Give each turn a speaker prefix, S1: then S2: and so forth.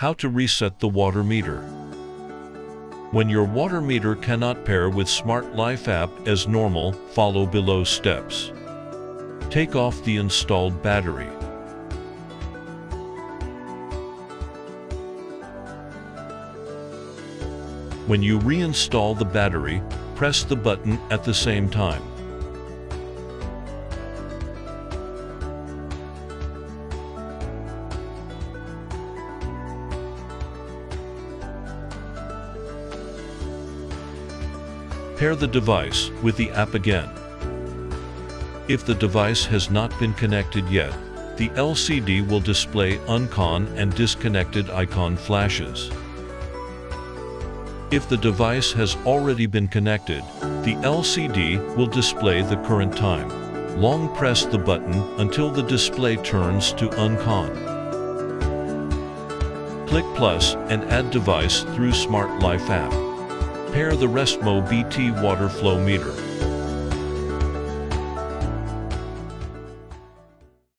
S1: How to reset the water meter. When your water meter cannot pair with Smart Life app as normal, follow below steps. Take off the installed battery. When you reinstall the battery, press the button at the same time. Pair the device with the app again. If the device has not been connected yet, the LCD will display uncon and disconnected icon flashes. If the device has already been connected, the LCD will display the current time. Long press the button until the display turns to uncon. Click plus and add device through Smart Life app. Pair the Restmo BT water flow meter.